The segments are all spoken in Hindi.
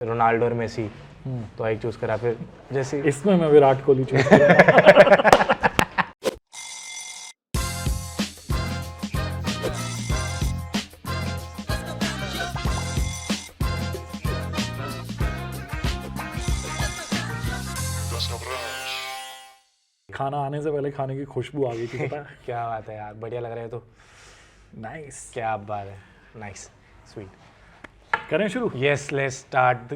रोनाल्डो और मेसी, तो एक चूज करा। फिर जैसे इसमें मैं विराट कोहली चूज करूंगा। खाना आने से पहले खाने की खुशबू आ गई थी, पता है? क्या बात है यार, बढ़िया लग रहा है। तो नाइस। क्या बात है, नाइस, स्वीट। करें शुरू? Yes, let's start.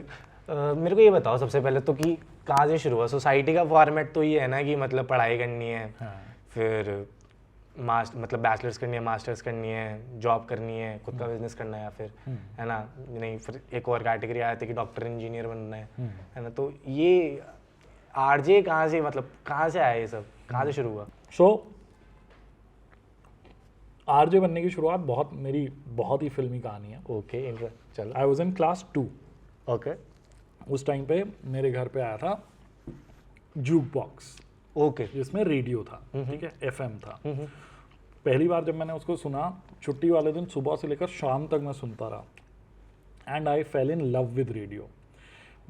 मेरे को ये बताओ सबसे पहले तो कि कहाँ से शुरू हुआ। सोसाइटी का फॉर्मेट तो ये है ना कि मतलब पढ़ाई करनी है, हाँ। फिर मतलब बैचलर्स करनी है, मास्टर्स करनी है, जॉब करनी है, खुद का बिजनेस करना है, या फिर है ना, नहीं फिर एक और कैटेगरी आया था कि डॉक्टर इंजीनियर बनना है ना। तो ये आरजे कहाँ से, मतलब कहाँ से आया ये सब, कहाँ से शुरू हुआ? सो आरजे बनने की शुरुआत मेरी बहुत ही फिल्मी कहानी है। ओके, चलो। I was in class 2। Okay उस टाइम पे मेरे घर पे आया था जूक बॉक्स, ओके। जिसमें रेडियो था, ठीक है, एफएम था। पहली बार जब मैंने उसको सुना, छुट्टी वाले दिन सुबह से लेकर शाम तक मैं सुनता रहा, and I fail in love with radio.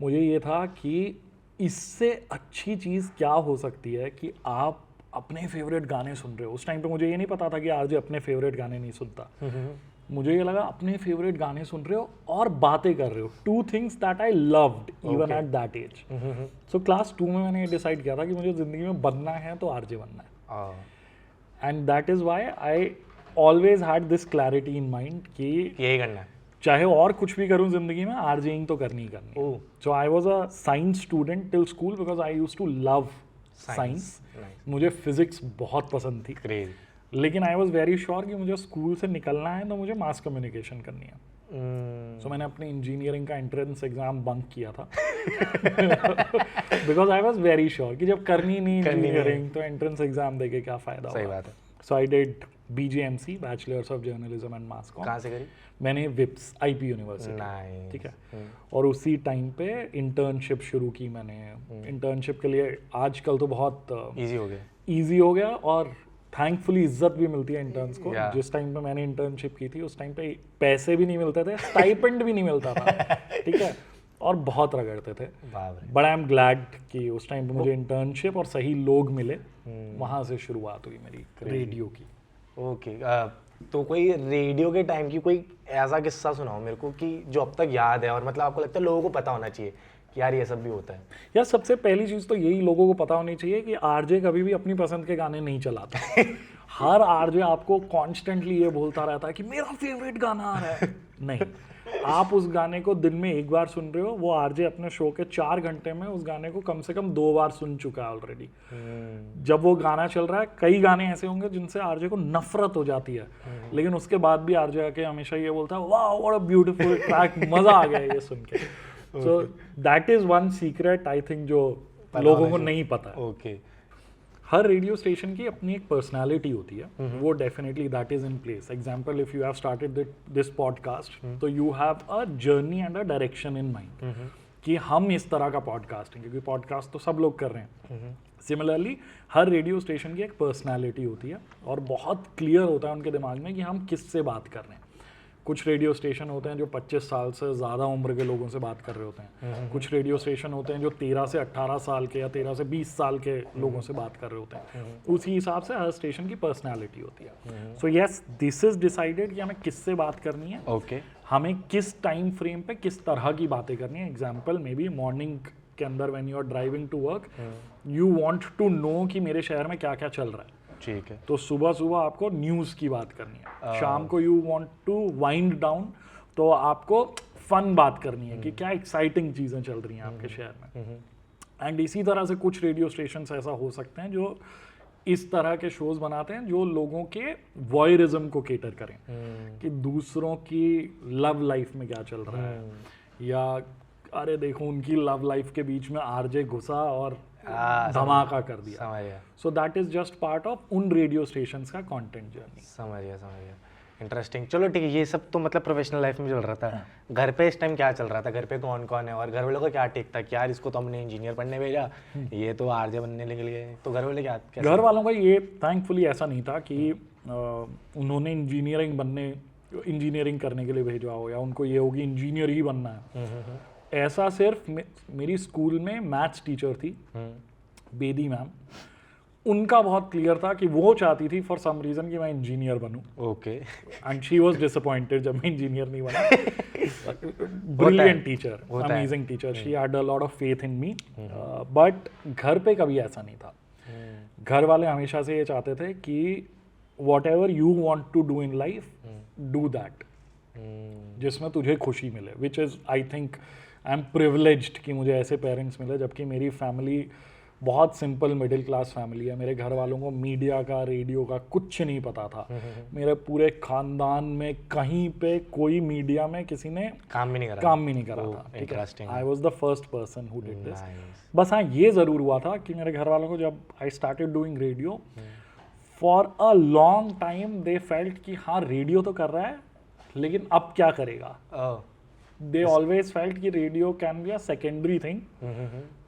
मुझे ये था कि इससे अच्छी चीज़ क्या हो सकती है कि आप अपने फेवरेट गाने सुन रहे हो। उस टाइम पे मुझे ये नहीं पता था कि आरजे अपने फेवरेट गाने नहीं सुनता। मुझे ये लगा अपने फेवरेट गाने सुन रहे हो और बातें कर रहे हो, two things that I loved even at that age. So class 2 में मैंने ये डिसाइड किया था कि मुझे ज़िंदगी में बनना है तो आरजे बनना है। And that is why I always had this clarity in mind कि यही करना है, चाहे और कुछ भी करूं जिंदगी में, आरजेइंग तो करनी ही करनी है। So I was a science student till school because I used to love science. मुझे फिजिक्स बहुत पसंद थी, लेकिन आई वाज वेरी श्योर कि मुझे स्कूल से निकलना है तो मुझे मास कम्युनिकेशन करनी है। सो मैंने अपनी इंजीनियरिंग का एंट्रेंस एग्जाम बंक किया था because I was very sure कि जब करनी नहीं इंजीनियरिंग तो एंट्रेंस एग्जाम देके क्या फायदा होगा। सही बात है। So I did BGMC, bachelors of journalism and mass comm. कहाँ से करी? मैंने विप्स IP यूनिवर्सिटी, ठीक है। और उसी टाइम पे इंटर्नशिप शुरू की मैंने। इंटर्नशिप के लिए आजकल तो बहुत इजी हो गया और थैंकफुली इज्जत भी मिलती है इंटर्न्स को। जिस टाइम पे मैंने इंटर्नशिप की थी उस टाइम पे पैसे भी नहीं मिलते थे, स्टाइपेंड भी नहीं मिलता था, ठीक है, और बहुत रगड़ते थे। बट आई एम ग्लैड कि उस टाइम पे मुझे इंटर्नशिप और सही लोग मिले। वहाँ से शुरुआत हुई मेरी रेडियो की। ओके तो कोई रेडियो के टाइम की कोई ऐसा किस्सा सुनाओ मेरे को कि जो अब तक याद है और मतलब आपको लगता है लोगों को पता होना चाहिए कि यार ये सब भी होता है। यार सबसे पहली चीज़ तो यही लोगों को पता होनी चाहिए कि आरजे कभी भी अपनी पसंद के गाने नहीं चलाता। हर आरजे आपको कॉन्स्टेंटली ये बोलता रहता है कि मेरा फेवरेट गाना आ रहा है। नहीं, आप उस गाने को दिन में एक बार सुन रहे हो, वो आरजे अपने शो के 4 घंटे में उस गाने को कम से कम 2 बार सुन चुका है ऑलरेडी। जब वो गाना चल रहा है, कई गाने ऐसे होंगे जिनसे आरजे को नफरत हो जाती है, लेकिन उसके बाद भी आरजे आके हमेशा ये बोलता है वाह व्हाट अ ब्यूटीफुल ट्रैक, मजा आ गया ये सुन के। So that is one secret I think जो लोगों को नहीं पता है। ओके। हर रेडियो स्टेशन की अपनी एक पर्सनालिटी होती है, वो definitely that is in place. Example, if you have started this podcast तो you have a journey and a direction in mind कि हम इस तरह का पॉडकास्ट है, क्योंकि पॉडकास्ट तो सब लोग कर रहे हैं। सिमिलरली हर रेडियो स्टेशन की एक पर्सनालिटी होती है और बहुत क्लियर होता है उनके दिमाग में कि हम किससे बात कर रहे हैं। कुछ रेडियो स्टेशन होते हैं जो 25 साल से ज़्यादा उम्र के लोगों से बात कर रहे होते हैं। कुछ रेडियो स्टेशन होते हैं जो 13 से 18 साल के या 13 से 20 साल के लोगों से बात कर रहे होते हैं। उसी हिसाब से हर स्टेशन की पर्सनैलिटी होती है। So yes, this is decided कि हमें किससे बात करनी है, ओके, हमें किस टाइम फ्रेम पे किस तरह की बातें करनी है। एग्जाम्पल, मे बी मॉर्निंग के अंदर when you are driving to work, you want to know कि मेरे शहर में क्या क्या चल रहा है, ठीक है, तो सुबह सुबह आपको न्यूज़ की बात करनी है। शाम को you want to wind down, तो आपको फन बात करनी है कि क्या एक्साइटिंग चीज़ें चल रही हैं आपके शहर में। एंड इसी तरह से कुछ रेडियो स्टेशन ऐसा हो सकते हैं जो इस तरह के शोज बनाते हैं जो लोगों के वॉयरिज्म को केटर करें, कि दूसरों की लव लाइफ में क्या चल रहा है, या अरे देखो उनकी लव लाइफ के बीच में आरजे घुसा और धमाका कर दिया। So that is just part of उन रेडियो स्टेशंस का कंटेंट जर्नी। समझ गया। इंटरेस्टिंग। चलो ठीक है, ये सब तो मतलब प्रोफेशनल लाइफ में चल रहा था। घर पे इस टाइम क्या चल रहा था? घर पे कौन कौन है और घर वालों का क्या टेक था कि यार इसको तो हमने इंजीनियर पढ़ने भेजा, ये तो आरजे बनने के लिए, तो घर वाले क्या? घर वालों का ये थैंकफुली ऐसा नहीं था कि उन्होंने इंजीनियरिंग करने के लिए भेजा हो या उनको ये होगी इंजीनियर ही बनना है। ऐसा सिर्फ मेरी स्कूल में मैथ्स टीचर थी, बेदी मैम, उनका बहुत क्लियर था कि वो चाहती थी फॉर सम रीजन कि मैं इंजीनियर बनूं। Okay. And she was disappointed जब मैं इंजीनियर नहीं बना। Brilliant teacher, amazing teacher, she had a lot of faith in me, but घर पे कभी ऐसा नहीं था। घर वाले हमेशा से ये चाहते थे कि whatever you want to do in life, do that, जिसमें तुझे खुशी मिले, which is I think I am privileged कि मुझे ऐसे पेरेंट्स मिले, जबकि मेरी फैमिली बहुत सिंपल मिडिल क्लास फैमिली है। मेरे घर वालों को मीडिया का, रेडियो का कुछ नहीं पता था। मेरे पूरे खानदान में कहीं पे कोई मीडिया में किसी ने काम भी नहीं करा था। Interesting. I was the first person who did this. बस हाँ, ये ज़रूर हुआ था कि मेरे घर वालों को जब I started doing radio, for a long time they felt कि हाँ रेडियो तो कर रहा है, लेकिन अब क्या करेगा। They always felt कि radio can be a secondary thing,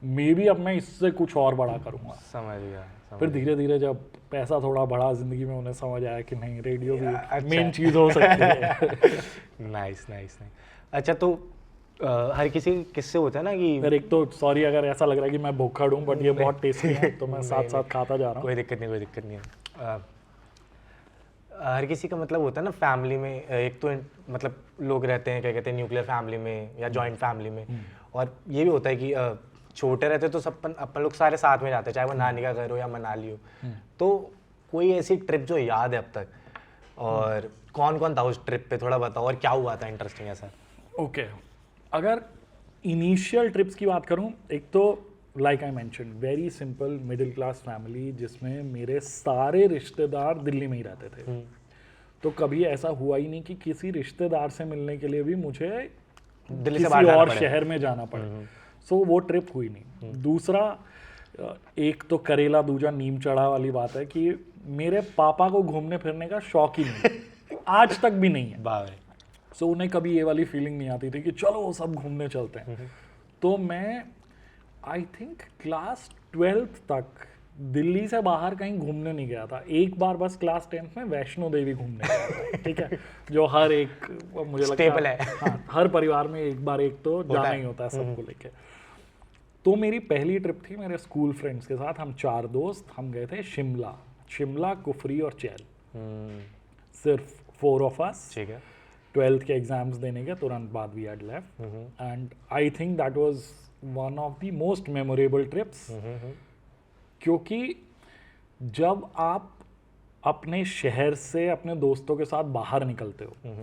may be अब मैं इससे कुछ और बड़ा करूँगा। समझ गया। फिर धीरे धीरे जब पैसा थोड़ा बढ़ा जिंदगी में, उन्हें समझ आया कि नहीं, रेडियो भी मेन चीज़ हो सकती है। नाइस। अच्छा, तो हर किसी किससे होता है ना कि फिर एक तो सॉरी अगर ऐसा लग रहा है कि मैं भूखा हूँ, बट ये बहुत टेस्टी है तो मैं साथ साथ खाता जा रहा हूँ। कोई दिक्कत नहीं है। हर किसी का मतलब होता है ना फैमिली में, एक तो मतलब लोग रहते हैं, क्या कहते हैं, न्यूक्लियर फैमिली में या जॉइंट फैमिली में, और ये भी होता है कि छोटे रहते तो सब अपन लोग सारे साथ में जाते हैं, चाहे वो नानी का घर हो या मनाली हो। तो कोई ऐसी ट्रिप जो याद है अब तक, और कौन कौन था उस ट्रिप पे, थोड़ा बताओ, और क्या हुआ था इंटरेस्टिंग ऐसा? ओके, अगर इनिशियल ट्रिप्स की बात करूं, एक तो like I mention very simple middle class family, जिसमें मेरे सारे रिश्तेदार दिल्ली में ही रहते थे। तो कभी ऐसा हुआ ही नहीं कि किसी रिश्तेदार से मिलने के लिए भी मुझे दिल्ली से किसी बाहर और शहर में जाना पड़े। सो वो ट्रिप हुई नहीं। दूसरा, एक तो करेला दूजा नीम चढ़ा वाली बात है कि मेरे पापा को घूमने फिरने का शौक ही नहीं, आज तक भी नहीं है। सो उन्हें कभी ये वाली फीलिंग नहीं आती थी कि चलो सब घूमने चलते हैं। तो मैं आई थिंक क्लास 12th तक दिल्ली से बाहर कहीं घूमने नहीं गया था। एक बार बस क्लास 10th में वैष्णो देवी घूमने गया था, ठीक है, जो हर एक मुझे लगता है हाँ, हर परिवार में एक बार एक तो जाना ही होता है सबको लेके। तो मेरी पहली ट्रिप थी मेरे स्कूल फ्रेंड्स के साथ, हम 4 दोस्त, हम गए थे शिमला, कुफरी और चैल, सिर्फ 4 ऑफ अस। ठीक है। 12th के एग्जाम्स देने के तुरंत बाद we had left, and I think that was one of the most memorable trips, क्योंकि जब आप अपने शहर से अपने दोस्तों के साथ बाहर निकलते हो,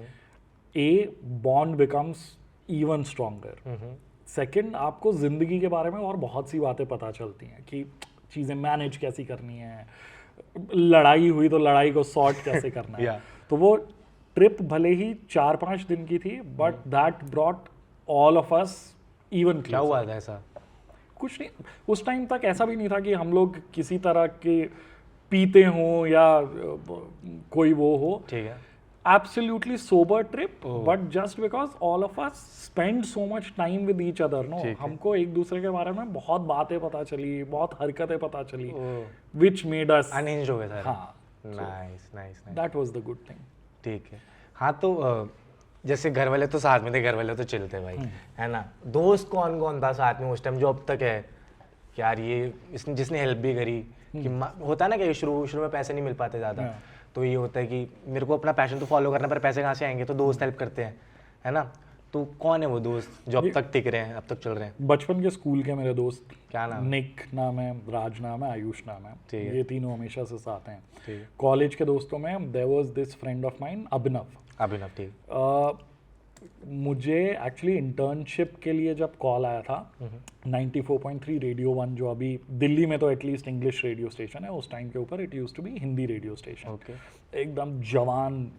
a bond becomes even stronger, second आपको ज़िंदगी के बारे में और बहुत सी बातें पता चलती हैं कि चीज़ें मैनेज कैसी करनी है, लड़ाई हुई तो लड़ाई को सॉर्ट कैसे करना है। तो वो ट्रिप भले ही 4-5 दिन की थी, but that brought all of us even. क्या हुआ था ऐसा? कुछ नहीं, उस टाइम तक ऐसा भी नहीं था कि हम लोग किसी तरह के पीते हों या कोई वो हो। ठीक है। Absolutely sober trip, but just because all of us spend so much time with each other, no, हमको एक दूसरे के बारे में बहुत बातें पता चली, बहुत हरकतें पता चली, विच मेड अस अनहिंज्ड हो गए सारे। हाँ, nice. That was the good thing. ठीक है। हाँ, तो जैसे घर वाले तो साथ में थे, घर वाले तो चिल थे भाई, है ना। दोस्त कौन कौन था साथ में उस टाइम जो अब तक है यार, ये जिसने हेल्प भी करी? कि होता है ना कि शुरू में पैसे नहीं मिल पाते ज़्यादा, तो ये होता है कि मेरे को अपना पैशन तो फॉलो करना, पर पैसे कहाँ से आएंगे, तो दोस्त हेल्प करते हैं, है ना। तो कौन है वो दोस्त जो अब तक टिक रहे हैं, अब तक चल रहे हैं? बचपन के स्कूल के मेरे दोस्त, क्या नाम? निक नाम है, राज नाम है, आयुष नाम है, ये तीनों हमेशा से साथ हैं। कॉलेज के दोस्तों में there was this friend of mine, Abhinav. ठीक। मुझे एक्चुअली इंटर्नशिप के लिए जब कॉल आया था 94.3 रेडियो 1, जो अभी दिल्ली में तो एटलीस्ट इंग्लिश रेडियो स्टेशन है, उस टाइम के ऊपर it used to be Hindi radio station. एकदम जवान,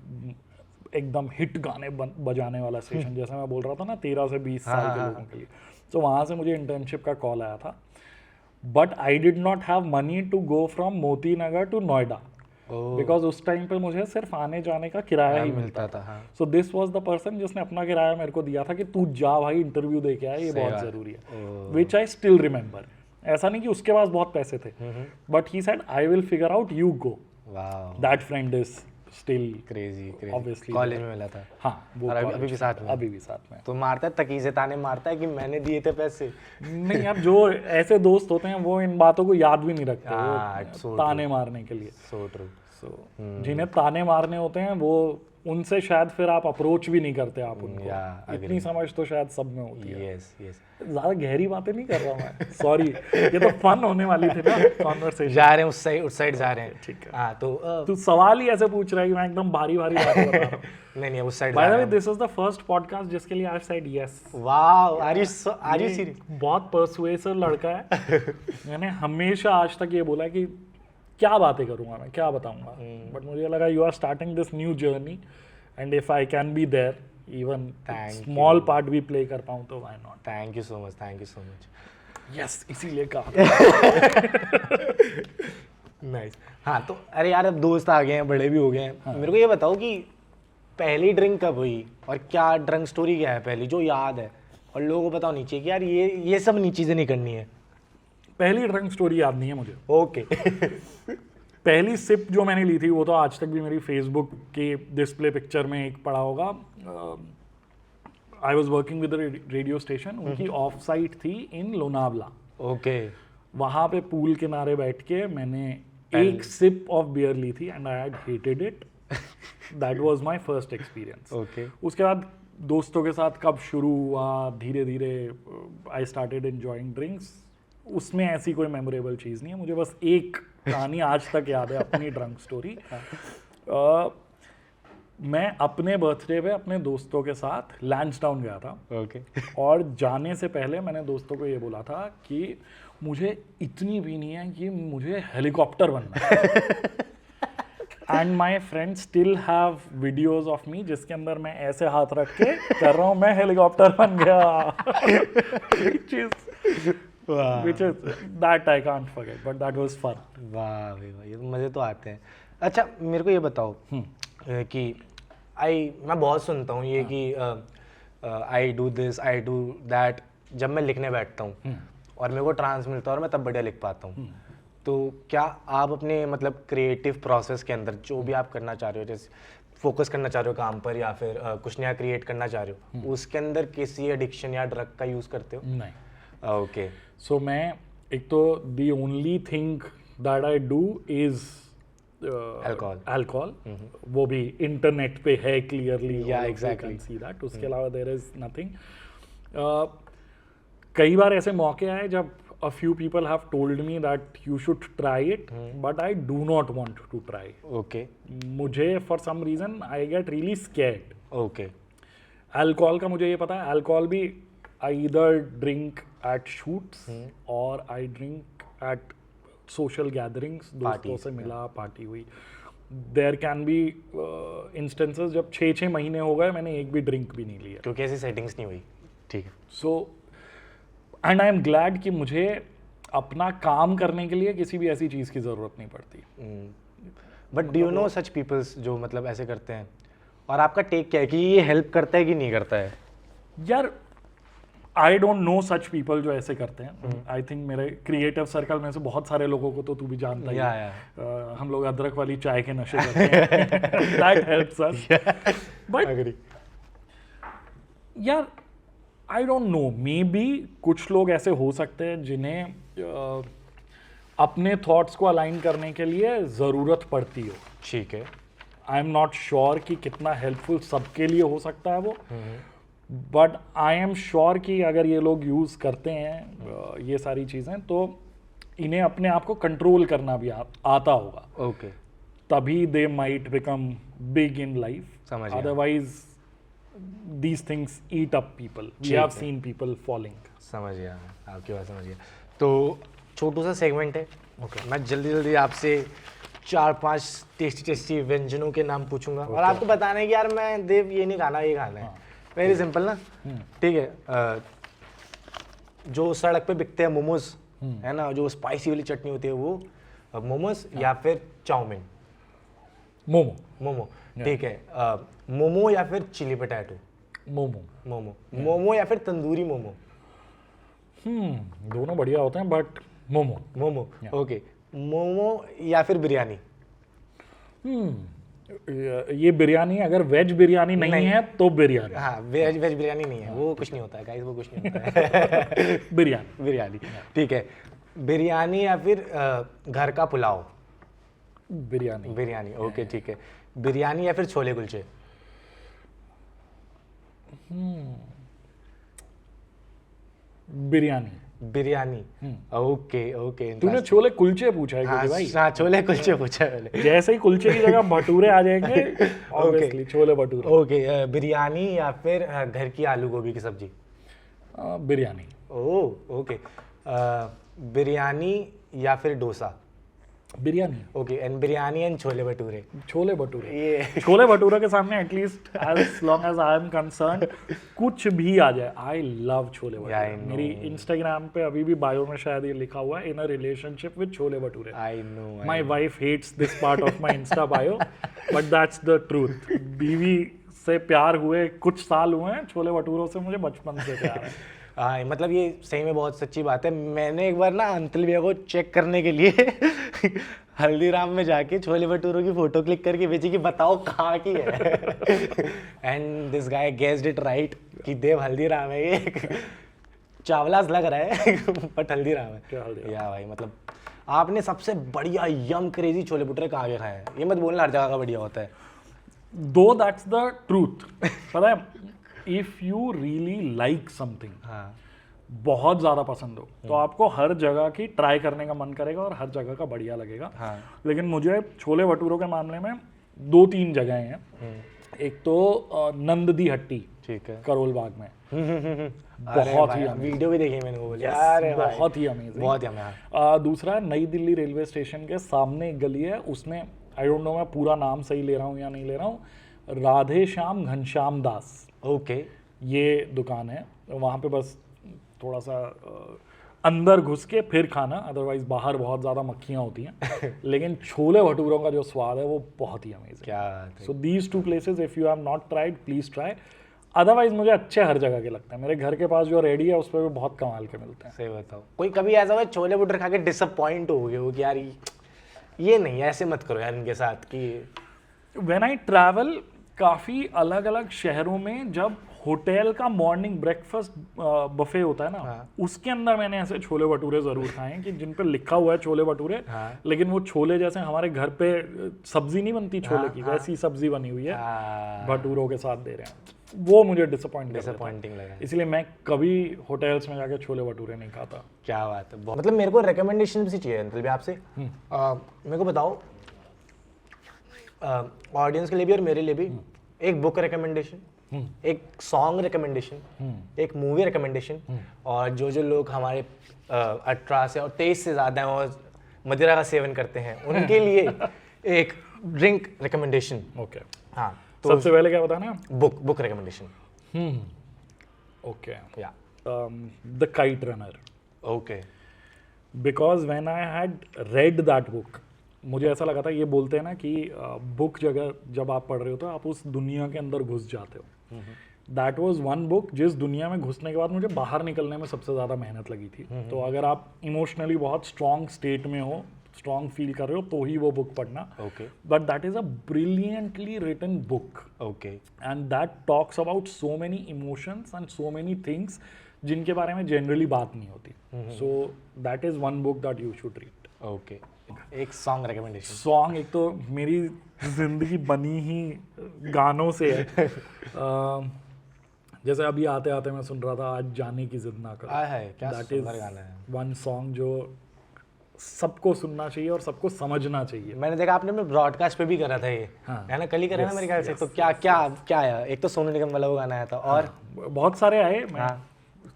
एकदम हिट गाने बजाने वाला स्टेशन, जैसे मैं बोल रहा था ना 13 से 20 साल के लोगों के लिए। तो वहाँ से मुझे इंटर्नशिप का कॉल आया था, but I did not have money to go from Moti Nagar to Noida, because उस टाइम पे मुझे सिर्फ आने जाने का किराया ही मिलता था। So this was the person जिसने अपना किराया मेरे को दिया था कि तू जा भाई, इंटरव्यू दे के आया, ये बहुत ज़रूरी है, विच आई स्टिल रिमेंबर। ऐसा नहीं कि उसके पास बहुत पैसे थे, but he said I will figure out, you go. That friend is still crazy Obviously college में मिला था। हाँ वो और अभी college भी साथ में? अभी भी साथ में। तो मारता है तकीज़े ताने मारता है कि मैंने दिए थे पैसे? नहीं यार, जो ऐसे दोस्त होते हैं वो इन बातों को याद भी नहीं रखते, हाँ, it's वो so ताने मारने के लिए। So true. सो जिन्हें ताने मारने होते हैं वो, उनसे शायद फिर आप अप्रोच भी नहीं करते आप उनको। yeah, इतनी समझ तो शायद सब में होती है। Yes yes. ज्यादा गहरी बातें नहीं कर रहा मैं, सॉरी, ये तो फन होने वाली थी ना कॉन्वर्सेशन। जा रहे हैं उस साइड जा रहे हैं। ठीक है। हाँ तो तू सवाल ही ऐसे पूछ रहा है कि मैं एकदम भारी भारी बातें बता रहा हूँ। नहीं उस साइड बाय जा द रहे वे, हैं। This is the first podcast जिसके लिए I said yes. Wow, are you serious? बहुत परसुएसिव लड़का है। मैंने हमेशा आज तक ये बोला कि क्या बातें करूंगा मैं, क्या बताऊंगा, बट मुझे लगा you are starting this new journey and if I can be there, even small part भी प्ले कर पाऊँ तो why not. Thank you so much. Yes, इसीलिए कहा। नाइस। हाँ तो अरे यार, अब दोस्त आ गए हैं, बड़े भी हो गए हैं। मेरे को ये बताओ कि पहली ड्रिंक कब हुई और क्या ड्रिंक स्टोरी क्या है पहली जो याद है, और लोगों को बताओ नीचे कि यार ये सब नी चीज़ें नहीं करनी है। पहली ड्रिंक स्टोरी याद नहीं है मुझे। ओके। पहली सिप जो मैंने ली थी वो तो आज तक भी मेरी फेसबुक के डिस्प्ले पिक्चर में एक पड़ा होगा। I was working with radio station, उनकी ऑफ साइट थी इन लोनावला। ओके। वहाँ पे पूल किनारे बैठ के मैंने एक सिप ऑफ बियर ली थी and I had hated it. That was my first experience. Okay. उसके बाद दोस्तों के साथ कब शुरू हुआ, धीरे धीरे आई स्टार्टेड एंजॉयिंग ड्रिंक्स। उसमें ऐसी कोई मेमोरेबल चीज़ नहीं है, मुझे बस एक कहानी आज तक याद है अपनी ड्रंक स्टोरी। मैं अपने बर्थडे पे अपने दोस्तों के साथ लैंसडाउन गया था। ओके। और जाने से पहले मैंने दोस्तों को ये बोला था कि मुझे इतनी भी नहीं है कि मुझे हेलीकॉप्टर बनना है। And my friend still have videos of me जिसके अंदर मैं ऐसे हाथ रख के कर रहा हूँ मैं हेलीकॉप्टर बन गया। Which is that I can't forget, but that was fun. वाह भाई वाह, ये तो मज़े तो आते हैं। अच्छा मेरे को ये बताओ कि मैं बहुत सुनता हूँ ये कि I do this I do that जब मैं लिखने बैठता हूँ और मेरे को ट्रांस मिलता है और मैं तब बढ़िया लिख पाता हूँ। तो क्या आप अपने मतलब क्रिएटिव प्रोसेस के अंदर जो भी आप करना चाह रहे हो, जैसे फोकस करना चाह रहे हो काम पर या फिर कुछ नया क्रिएट करना चाह रहे हो, उसके अंदर किसी एडिक्शन या ड्रग का यूज़ करते हो? नहीं। ओके। सो मैं एक तो the only thing that I do is alcohol. वो भी इंटरनेट पे है क्लियरली, एग्जैक्टली सी दैट। उसके अलावा देयर इज नथिंग। कई बार ऐसे मौके आए जब a few people have told me that you should try it, but I do not want to try. Okay. मुझे for some reason I get really scared. Okay. Alcohol का मुझे ये पता है, अल्कोहल भी I either drink at shoots or I drink at social gatherings, दोस्तों से मिला, पार्टी हुई। There can be instances जब 6 महीने हो गए मैंने एक भी ड्रिंक भी नहीं लिया, क्योंकि ऐसी सेटिंग्स नहीं हुई। ठीक है। So and I am glad कि मुझे अपना काम करने के लिए किसी भी ऐसी चीज़ की ज़रूरत नहीं पड़ती। But do you know such peoples जो मतलब ऐसे करते हैं, और आपका टेक क्या है कि ये हेल्प करता है कि नहीं करता है? यार I don't know such people जो ऐसे करते हैं। आई थिंक मेरे क्रिएटिव सर्कल में से बहुत सारे लोगों को तो तू भी जानता ही है। हम लोग अदरक वाली चाय के नशे करते हैं। That helps us. बट यार I don't no, may be कुछ लोग ऐसे हो सकते हैं जिन्हें अपने थॉट्स को अलाइन करने के लिए ज़रूरत पड़ती हो। ठीक है। आई एम नॉट श्योर कि कितना हेल्पफुल सबके लिए हो सकता है वो, बट आई एम श्योर कि अगर ये लोग यूज़ करते हैं ये सारी चीज़ें तो इन्हें अपने आप को कंट्रोल करना भी आता होगा। ओके। तभी they might become big in life. समझ गया। Otherwise these things eat up people. We have seen people falling. समझ गया, आपकी बात समझ गया। तो छोटू सा सेगमेंट है। ओके। मैं जल्दी जल्दी आपसे 4-5 टेस्टी व्यंजनों के नाम पूछूंगा और आपको बताना है कि यार मैं देव ये नहीं खाना, ये खाना है। वेरी सिंपल ना? ठीक है। जो सड़क पे बिकते हैं मोमोज है ना, जो स्पाइसी वाली चटनी होती है वो मोमोज, या फिर चाउमीन? मोमो। ठीक है। मोमो या फिर चिली पोटैटो? मोमो या फिर तंदूरी मोमो? दोनों बढ़िया होते हैं बट मोमो। ओके। मोमो या फिर बिरयानी? ये बिरयानी अगर वेज बिरयानी नहीं है तो बिरयानी। हाँ, वेज बिरयानी नहीं है, वो कुछ नहीं होता है गाइस, वो कुछ नहीं होता है। बिरयानी ठीक है। बिरयानी या फिर घर का पुलाव? बिरयानी ओके ठीक है। बिरयानी या फिर छोले कुलचे? बिरयानी ओके। तूने छोले कुलचे पूछा है हाँ, भाई? हाँ, छोले कुलचे पूछा है मैंने। जैसे ही कुलचे की जगह भटूरे आ जाएंगे ऑब्वियसली छोले भटूरे। ओके, बिरयानी या फिर घर की आलू गोभी की सब्जी? बिरयानी। ओके, बिरयानी या फिर dosa? Biryani. Okay, and biryani and chole bhature? Chole bhature. ये छोले भटूरे के सामने at least as long as I am concern कुछ भी आ जाए, आई लव छोले भटूरे। मेरी इंस्टाग्राम पे अभी भी बायो में शायद ये लिखा हुआ है, in a relationship with chole bhature. I know my wife hates this part of my insta bio, but that's the truth. बीवी से प्यार हुए कुछ साल हुए हैं, छोले भटूरों से मुझे बचपन से प्यार है। हाँ, मतलब ये सही में बहुत सच्ची बात है। मैंने एक बार ना अंतल भैया को चेक करने के लिए हल्दीराम में जाके छोले भटूरों की फोटो क्लिक करके भेजी कि बताओ कहाँ की है। And this guy guessed it right कि देव हल्दीराम है ये। चावलास लग रहा है बट हल्दीराम है। या भाई, मतलब आपने सबसे बढ़िया यम क्रेजी छोले भटूरे कहाँ के खाए हैं? ये मत बोलना हर जगह का बढ़िया होता है। दो दैट्स द ट्रूथ। पता है, if you really like something, बहुत ज्यादा पसंद हो, तो आपको हर जगह की ट्राई करने का मन करेगा और हर जगह का बढ़िया लगेगा। लेकिन मुझे छोले भटूरों के मामले में 2-3 जगह हैं। एक तो नंददी हट्टी, ठीक है, करोल बाग में, बहुत ही वीडियो भी देखी मैंने, वो बोले अरे बहुत ही अमेजिंग, बहुत ही अमेजिंग। दूसरा नई दिल्ली रेलवे स्टेशन के सामने एक गली है, उसमें आई डोंट नो मैं पूरा नाम सही ले रहा हूँ या नहीं ले रहा हूँ, राधे श्याम घनश्याम दास, ओके, ये दुकान है। वहाँ पे बस थोड़ा सा अंदर घुस के फिर खाना, अदरवाइज बाहर बहुत ज़्यादा मक्खियाँ होती हैं। लेकिन छोले भटूरों का जो स्वाद है वो बहुत ही अमेजिंग। क्या so these 2 places if you have not tried please try. Otherwise मुझे अच्छे हर जगह के लगते हैं। मेरे घर के पास जो रेडी है उस पर भी बहुत कमाल के मिलते हैं। सही बताओ, कोई कभी ऐसा हुआ छोले भटूरे खा के डिसअपॉइंट हो गए हो कि यार ये नहीं, ऐसे मत करो यार इनके साथ? कि व्हेन आई ट्रैवल काफ़ी अलग अलग शहरों में, जब होटल का मॉर्निंग ब्रेकफास्ट बफे होता है ना, उसके अंदर मैंने ऐसे छोले भटूरे जरूर खाए हैं कि जिन पे लिखा हुआ है छोले भटूरे, लेकिन वो छोले जैसे हमारे घर पे सब्जी नहीं बनती छोले की, वैसी सब्जी बनी हुई है, भटूरों के साथ दे रहे हैं। वो मुझे डिसअपॉइंटिंग लगा, इसलिए मैं कभी होटल्स में जाके छोले भटूरे नहीं खाता। क्या बात है। मतलब मेरे को रिकमेंडेशन भी चाहिए मतलब आपसे। मेरे को बताओ, ऑडियंस के लिए भी और मेरे लिए भी, एक बुक रिकमेंडेशन, एक सॉन्ग रिकमेंडेशन, एक मूवी रिकमेंडेशन, और जो लोग हमारे 18 से और 23 से ज़्यादा हैं और मदिरा का सेवन करते हैं उनके लिए एक ड्रिंक रिकमेंडेशन। ओके, हाँ, तो सबसे पहले क्या बताना है? Book recommendation. ओके, या the kite runner. Okay, because when I had read that book, मुझे ऐसा लगा था, ये बोलते हैं ना कि बुक जब आप पढ़ रहे हो तो आप उस दुनिया के अंदर घुस जाते हो। दैट वाज वन बुक जिस दुनिया में घुसने के बाद मुझे बाहर निकलने में सबसे ज़्यादा मेहनत लगी थी। तो अगर आप इमोशनली बहुत स्ट्रॉन्ग स्टेट में हो, स्ट्रॉन्ग फील कर रहे हो, तो ही वो बुक पढ़ना। Okay, but that is a brilliantly written book. Okay, and that talks about so many emotions and so many things जिनके बारे में जनरली बात नहीं होती। So that is one book that you should read. Okay, एक सॉन्ग रिकमेंडेशन। सॉन्ग, एक तो मेरी जिंदगी बनी ही गानों से है। जैसे अभी आते आते मैं सुन रहा था आज जाने की जिद ना करो। क्या सुंदर गाना है। वन सॉन्ग जो सबको सुनना चाहिए और सबको समझना चाहिए। मैंने देखा आपने ब्रॉडकास्ट पे भी करा था ये, है ना? कल ही करा ना मेरे ख्याल से। तो क्या आया? एक तो सोनू निगम वाला वो गाना आया था, और बहुत सारे आए।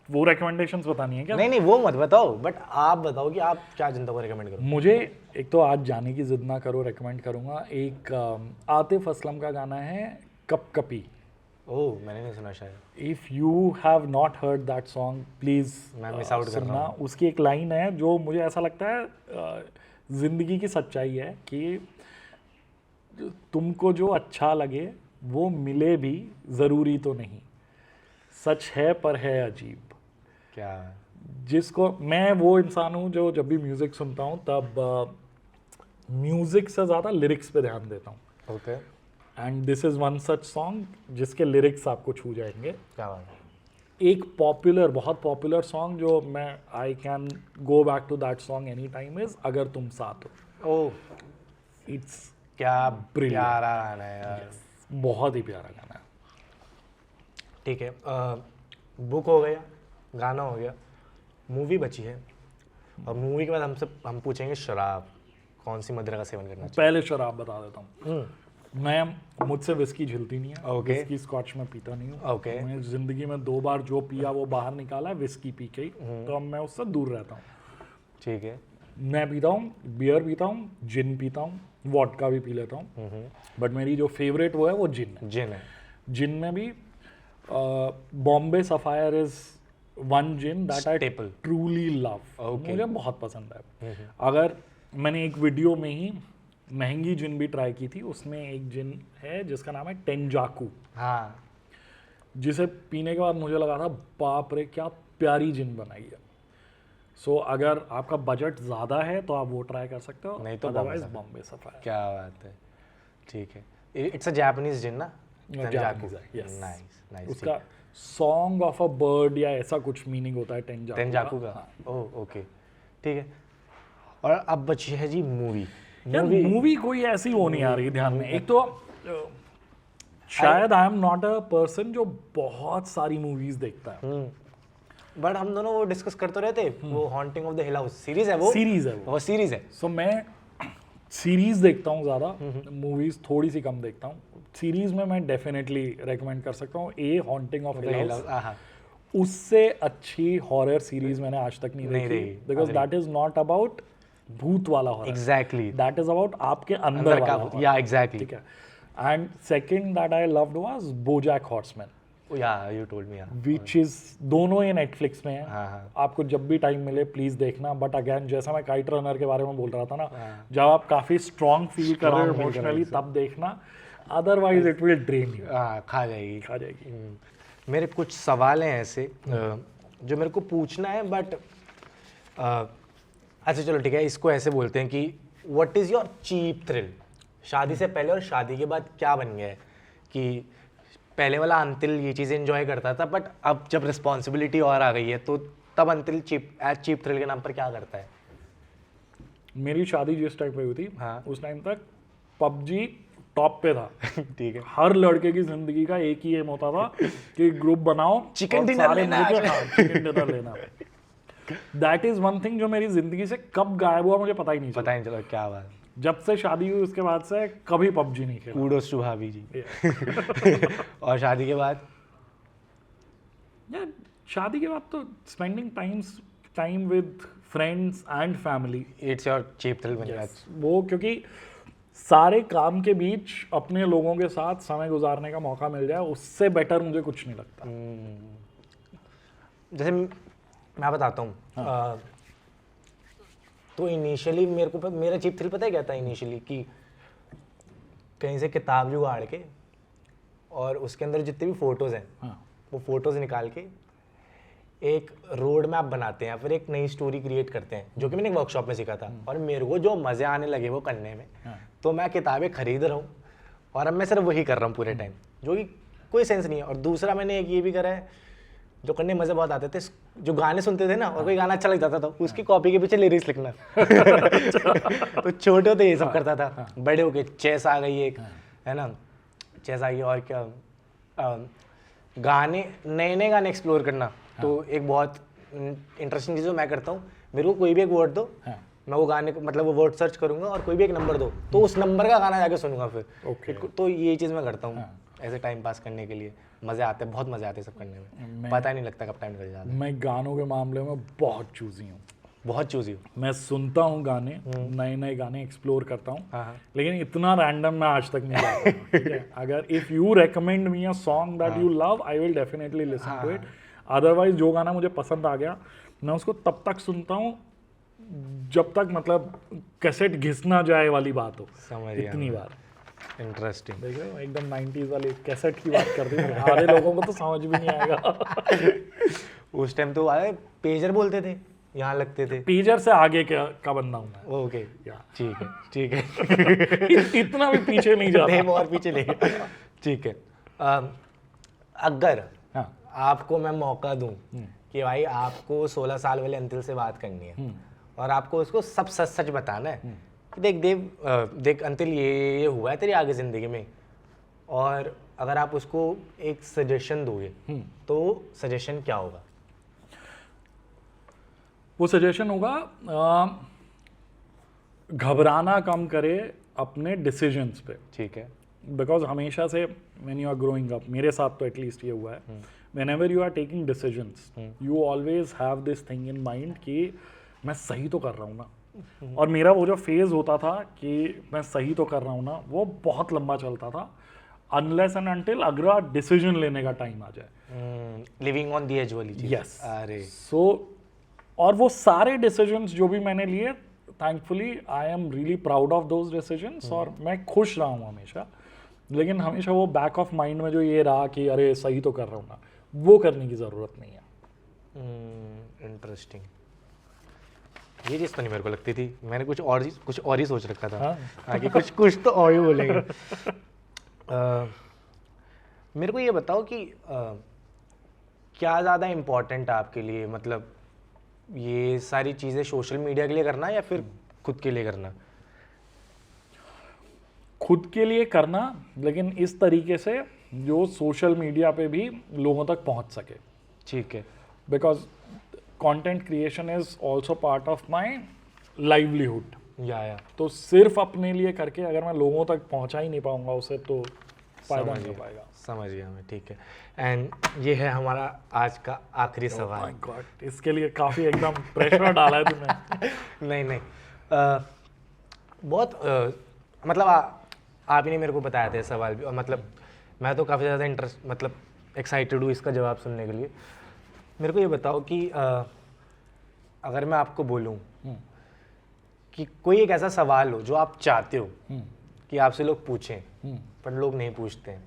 वो रिकमेंडेशंस बतानी है क्या? नहीं, वो मत बताओ, बट आप बताओ कि आप क्या जनता को रिकमेंड करो। मुझे एक तो आज जाने की जिद ना करो रिकमेंड करूंगा। एक आतिफ असलम का गाना है कप कपी। ओह, मैंने नहीं सुना शायद। If you have not heard that song please मैं मिस आउट कर रहा हूं। उसकी एक लाइन है जो मुझे ऐसा लगता है जिंदगी की सच्चाई है कि तुमको जो अच्छा लगे वो मिले भी जरूरी तो नहीं, सच है पर है अजीब। क्या? जिसको मैं वो इंसान हूँ जो जब भी म्यूजिक सुनता हूँ तब म्यूजिक से ज़्यादा लिरिक्स पे ध्यान देता हूँ। Okay. And this is one such song जिसके लिरिक्स आपको छू जाएंगे. क्या बात है. एक बहुत पॉपुलर सॉन्ग जो मैं I can go back to that song any time is अगर तुम साथ हो. ओह, इट्स क्या Brilliant. प्यारा गाना है यार. बहुत ही प्यारा गाना है. ठीक है, बुक हो गया, गाना हो गया, मूवी बची है. और मूवी के बाद हम पूछेंगे शराब, कौन सी मदिरा का सेवन करना चाहिए. पहले शराब बता देता हूँ. मैं मुझसे विस्की झिलती नहीं है. Okay. विस्की स्कॉच में पीता नहीं हूँ. Okay. मैं जिंदगी में 2 बार जो पिया वो बाहर निकाला है विस्की पी के ही. तो अब मैं उससे दूर रहता हूँ. ठीक है. मैं पीता हूँ, बियर पीता हूँ, जिन पीता हूँ, वॉडका भी पी लेता हूँ. बट मेरी जो फेवरेट वो है वो जिन है. जिन है. जिन में भी Bombay Sapphire is one gin that I Staple. Truly love. Okay. मुझे बहुत पसंद है. अगर मैंने एक वीडियो में ही महंगी जिन भी ट्राई की थी, उसमें एक जिन है जिसका नाम है टेंजाकू, हाँ. जिसे पीने के बाद मुझे लगा था बाप रे क्या प्यारी जिन बनाई है. सो अगर आपका बजट ज़्यादा है तो आप वो ट्राई कर सकते हो. नहीं तो अदरवाइज Bombay बॉम्बे सफायर. क्या बात है. ठीक है. इट्स अ जापानीज जिन ना. Japanese है, yes. Nice nice. उसका सॉन्ग ऑफ अ बर्ड या ऐसा कुछ मीनिंग होता है टेंजाकू. तेंजाकू का. Oh okay. ठीक है. और अब बची है जी मूवी. मूवी कोई ऐसी हो नहीं आ रही ध्यान में. एक तो शायद I am not a person जो बहुत सारी मूवीज देखता है. बट हम दोनों वो डिस्कस करते रहते. वो haunting of the hill house series है. वो सीरीज है वो सीरीज है. सो मैं सीरीज देखता हूँ ज़्यादा, मूवीज थोड़ी सी कम देखता हूँ. सीरीज में मैं डेफिनेटली रेकमेंड कर सकता हूँ ए हॉन्टिंग ऑफ हिल हाउस. हाँ. उससे अच्छी हॉरर सीरीज मैंने आज तक नहीं नहीं देखी. देखी. Because that is not about भूत वाला horror. Exactly. That is about आपके अंदर अंदर वाला का. horror. या एग्जैक्टली. ठीक है. And second that I loved was BoJack Horseman, yeah you told me. Which is दोनों ही नेटफ्लिक्स में है. हाँ. आपको जब भी टाइम मिले प्लीज देखना. बट अगेन जैसा मैं काइट रनर के बारे में बोल रहा था ना, हाँ. जब आप काफी स्ट्रॉन्ग फील कर रहे हो Strong feel कर रहे हो इमोशनली तब देखना. Otherwise it will drain you. हाँ, खा जाएगी. खा जाएगी. मेरे कुछ सवाल हैं ऐसे जो मेरे को पूछना है. बट अच्छा चलो ठीक है, इसको ऐसे बोलते हैं कि what is your cheap thrill. शादी से पहले और शादी के बाद क्या बन गया है कि पहले वाला अंतिल ये चीज़ें एंजॉय करता था, बट अब जब रिस्पॉन्सिबिलिटी और आ गई है तो तब अंतिल चीप थ्रिल के नाम पर क्या करता है. मेरी शादी जिस टाइम पे हुई थी, हाँ. उस टाइम तक पबजी टॉप पे था. ठीक है. हर लड़के की जिंदगी का एक ही एम होता था कि ग्रुप बनाओ, Chicken और dinner सारे लेना मिलके है. हाँ, चिकन डिनर लेना. दैट इज वन थिंग जो मेरी जिंदगी से कब गायब हुआ मुझे पता ही नहीं चला. पता नहीं चलो क्या बात. जब से शादी हुई उसके बाद से कभी पबजी नहीं खेला. कूडोस टू भाभी जी. और शादी के बाद यार शादी के बाद तो spending time with friends and family. It's your cheap thrill बन गया. वो क्योंकि सारे काम के बीच अपने लोगों के साथ समय गुजारने का मौका मिल जाए, उससे बेटर मुझे कुछ नहीं लगता. जैसे मैं बताता हूँ. तो इनिशियली मेरा चीप थ्रिल पता है क्या था इनिशियली, कि कहीं से किताब जुगाड़ के और उसके अंदर जितने भी फोटोज़ हैं हाँ. वो फोटोज़ निकाल के एक रोड मैप बनाते हैं या फिर एक नई स्टोरी क्रिएट करते हैं, जो कि मैंने एक वर्कशॉप में सीखा था. और मेरे को जो मज़े आने लगे वो करने में, तो मैं किताबें खरीद रहा हूँ और अब मैं सिर्फ वही कर रहा हूँ पूरे टाइम, जो कि कोई सेंस नहीं है. और दूसरा मैंने एक ये भी करा है जो करने में मज़े बहुत आते थे, जो गाने सुनते थे ना और कोई गाना अच्छा लग जाता था उसकी कॉपी के पीछे लिरिक्स लिखना. तो छोटे होते ये सब करता था. बड़े होके चेस आ गई एक, है ना, चेस आ गई. और क्या गाने, नए गाने एक्सप्लोर करना. तो एक बहुत इंटरेस्टिंग चीज़ जो मैं करता हूँ, मेरे को कोई भी एक वर्ड दो, मैं वो गाने को मतलब वो वर्ड सर्च करूंगा और कोई भी एक नंबर दो तो उस नंबर का गाना जाके सुनूंगा फिर. तो ये चीज़ मैं करता हूँ ऐसे टाइम पास करने के लिए. मज़े आते हैं, बहुत मज़े आते हैं सब करने में. पता नहीं लगता कब टाइम निकल जाता है. मैं गानों के मामले में बहुत चूजी हूँ. बहुत चूजी हूँ. मैं सुनता हूँ गाने, नए गाने एक्सप्लोर करता हूँ. हाँ. लेकिन इतना रैंडम मैं आज तक नहीं गाता. ठीक है. अगर if you recommend me a song that you love, I will definitely listen to it. Otherwise जो गाना मुझे पसंद आ गया मैं उसको तब तक सुनता हूँ जब तक मतलब कैसेट घिसना जाए वाली बात हो. समझ इतनी बार. इंटरेस्टिंग. देखो एकदम 90s वाली कैसेट की बात कर दी. सारे लोगों को तो समझ भी नहीं आएगा. उस टाइम तो पेजर बोलते थे. यहाँ लगते थे? पेजर से आगे का बंदा हूँ मैं। ओके, या ठीक है। इतना भी पीछे नहीं जाता। नहीं, और पीछे ले गया। ठीक है। अगर हाँ आपको मैं मौका दूं कि भाई आपको 16 साल वाले अंतिल से बात करनी है और आपको उसको सब सच सच बताना है कि देख अंतिल, ये हुआ है तेरी आगे ज़िंदगी में, और अगर आप उसको एक सजेशन दोगे तो सजेशन क्या होगा? वो सजेशन होगा घबराना कम करे अपने डिसीजंस पे। ठीक है। बिकॉज हमेशा से when you are growing up, मेरे साथ तो एटलीस्ट ये हुआ है, whenever you are taking decisions you always have this thing in mind कि मैं सही तो कर रहा हूँ ना। और मेरा वो जो फेज होता था कि मैं सही तो कर रहा हूँ ना, वो बहुत लंबा चलता था अनलेस एंड अनटिल अगर डिसीजन लेने का टाइम आ जाए। लिविंग ऑन द एज वाली चीज। यस। अरे सो और वो सारे डिसीजंस जो भी मैंने लिए, thankfully I am really proud of those decisions, और मैं खुश रहा हूँ हमेशा। लेकिन हमेशा वो बैक ऑफ माइंड में जो ये रहा कि अरे सही तो कर रहा हूँ ना, वो करने की ज़रूरत नहीं है। इंटरेस्टिंग। ये चीज़ तो नहीं मेरे को लगती थी। मैंने कुछ और ही सोच रखा था। आगे कुछ तो और ही बोलेंगे। मेरे को ये बताओ कि क्या ज़्यादा इम्पोर्टेंट है आपके लिए, मतलब ये सारी चीज़ें सोशल मीडिया के लिए करना या फिर खुद के लिए करना? खुद के लिए करना, लेकिन इस तरीके से जो सोशल मीडिया पे भी लोगों तक पहुंच सके। ठीक है। Because content creation is also part of my livelihood. या तो सिर्फ अपने लिए करके अगर मैं लोगों तक पहुंचा ही नहीं पाऊंगा उसे, तो फायदा नहीं हो पाएगा। समझ गया मैं। ठीक है। एंड ये है हमारा आज का आखिरी सवाल। माय गॉड, इसके लिए काफ़ी एकदम प्रेशर डाला है तुमने। नहीं बहुत मतलब आप ही ने मेरे को बताया था सवाल भी, और मतलब मैं तो काफ़ी ज़्यादा मतलब एक्साइटेड हूँ इसका जवाब सुनने के लिए। मेरे को ये बताओ कि अगर मैं आपको बोलूँ कि कोई एक ऐसा सवाल हो जो आप चाहते हो कि आपसे लोग पूछें पर लोग नहीं पूछते हैं,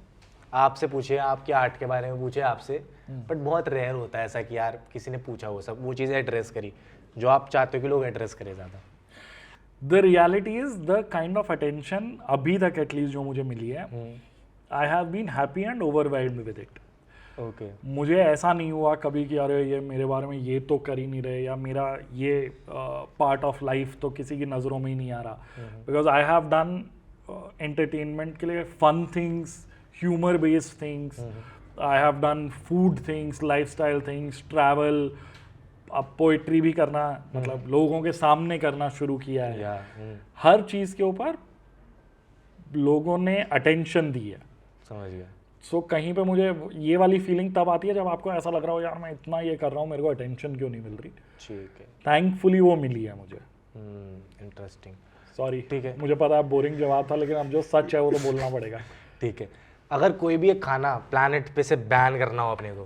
आपसे पूछे, आपके आर्ट के बारे में पूछे आपसे, बट बहुत रेयर होता है ऐसा कि यार किसी ने पूछा वो चीज़ें एड्रेस करी जो आप चाहते हो कि लोग एड्रेस करें ज़्यादा। The reality is the kind of attention अभी तक एटलीस्ट जो मुझे मिली है, I have been happy and overwhelmed with it. Okay. मुझे ऐसा नहीं हुआ कभी कि अरे ये मेरे बारे में ये तो कर ही नहीं रहे, या मेरा ये पार्ट ऑफ लाइफ तो किसी की नज़रों में ही नहीं आ रहा। Because I have done entertainment के लिए fun things, humour based things, I have done food things, lifestyle things, travel, अब पोइट्री भी करना, मतलब लोगों के सामने करना शुरू किया है। हर चीज़ के ऊपर लोगों ने अटेंशन दी है। समझ गया। सो कहीं पे मुझे ये वाली फीलिंग तब आती है जब आपको ऐसा लग रहा हो यार मैं इतना ये कर रहा हूँ, मेरे को अटेंशन क्यों नहीं मिल रही। ठीक है। थैंकफुली वो मिली है मुझे। इंटरेस्टिंग। सॉरी, ठीक है। मुझे पता है बोरिंग जवाब था, लेकिन अब जो सच है वो तो बोलना पड़ेगा। ठीक है। अगर कोई भी एक खाना प्लैनेट पे से बैन करना हो अपने को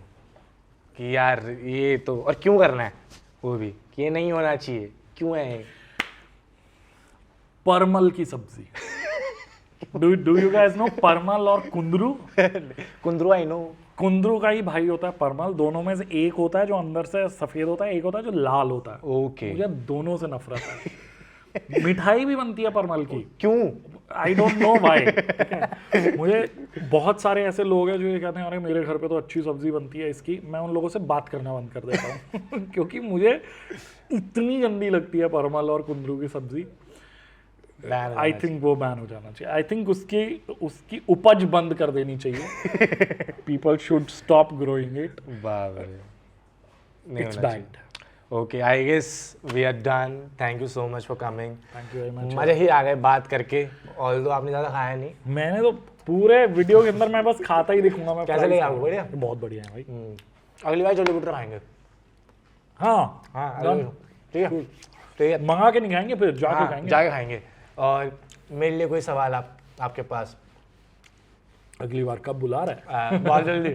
कि यार ये तो, और क्यों करना है वो भी कि ये नहीं होना चाहिए, क्यों है? परमल की सब्जी। डू यू गाइस नो परमल और कुंदरू? कुंदरू आई नो। कुंदरू का ही भाई होता है परमल। दोनों में से एक होता है जो अंदर से सफेद होता है, एक होता है जो लाल होता है। ओके। मुझे दोनों से नफरत है। मिठाई भी बनती है परमल की। क्यों? आई डोंट नो व्हाई। मुझे बहुत सारे ऐसे लोग हैं जो ये कहते हैं अरे मेरे घर पे तो अच्छी सब्जी बनती है इसकी, मैं उन लोगों से बात करना बंद कर देता हूँ। क्योंकि मुझे इतनी गंदी लगती है परमल और कुंदरू की सब्जी। आई थिंक वो बैन हो जाना चाहिए। आई थिंक उसकी उपज बंद कर देनी चाहिए। People should stop growing it. It's bad. Okay, I guess we are done. Thank you so much for coming. Thank you very much. मजे ही आ गए बात करके, ऑल्दो आपने ज़्यादा खाया नहीं। मैंने तो पूरे वीडियो के अंदर मैं बस खाता ही दिखूंगा। मैं कैसे लगे आपको? बढ़िया? बहुत बढ़िया है भाई। अगली बार छोले भटूरे खाएंगे। हाँ ठीक है। ठीक है, मंगा के नहीं खाएंगे, फिर जाके खाएंगे। जाके खाएंगे। और मेरे लिए कोई सवाल आपके पास? अगली बार कब बुला रहा है? बहुत जल्दी।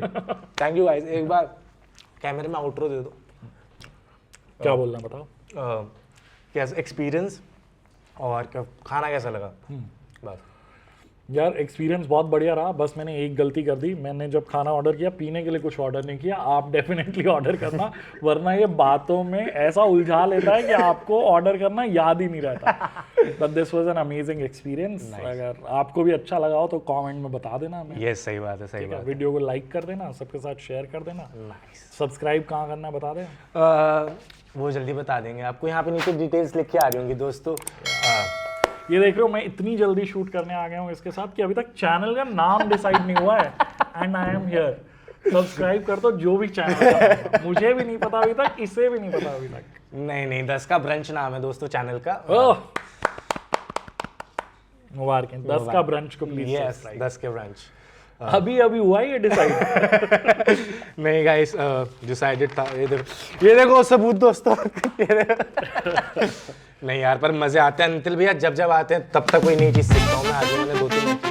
Thank you guys. एक बार कैमरे में आउटरो दे दो। क्या बोलना बताओ। कैसा एक्सपीरियंस और क्या खाना कैसा लगा? बस। यार एक्सपीरियंस बहुत बढ़िया रहा, बस मैंने एक गलती कर दी, मैंने जब खाना ऑर्डर किया पीने के लिए कुछ ऑर्डर नहीं किया। आप डेफिनेटली ऑर्डर करना, वरना ये बातों में ऐसा उलझा लेता है कि आपको ऑर्डर करना याद ही नहीं रहता। But this was an amazing experience. अगर आपको भी अच्छा लगा हो तो कमेंट में बता देना हमें। ये सही बात है, सही बात है। वीडियो को लाइक कर देना, सबके साथ शेयर कर देना। नाइस। सब्सक्राइब कहाँ करना है बता दें। वो जल्दी बता देंगे आपको, यहाँ पे नीचे डिटेल्स लिख के आ रही होंगी दोस्तों। ये देख रहे हो मैं इतनी जल्दी शूट करने आ गया हूँ इसके साथ कि अभी तक चैनल का नाम डिसाइड नहीं हुआ है। And I am here. Subscribe कर दो जो भी चैनल, मुझे भी नहीं पता अभी तक, इसे भी नहीं पता अभी तक। नहीं 10 का ब्रंच नाम है दोस्तों चैनल का। मुबारक 10 का ब्रंच को प्लीज यस, 10 के ब्रंच। अभी हुआ ये डिसाइड। नहीं गाइस, डिसाइडेड था। ये देखो सबूत दोस्तों। नहीं यार, पर मजे आते हैं नितिल भैया, जब आते हैं तब तक कोई नई चीज सीखता हूँ मैं। आज मैंने 2-3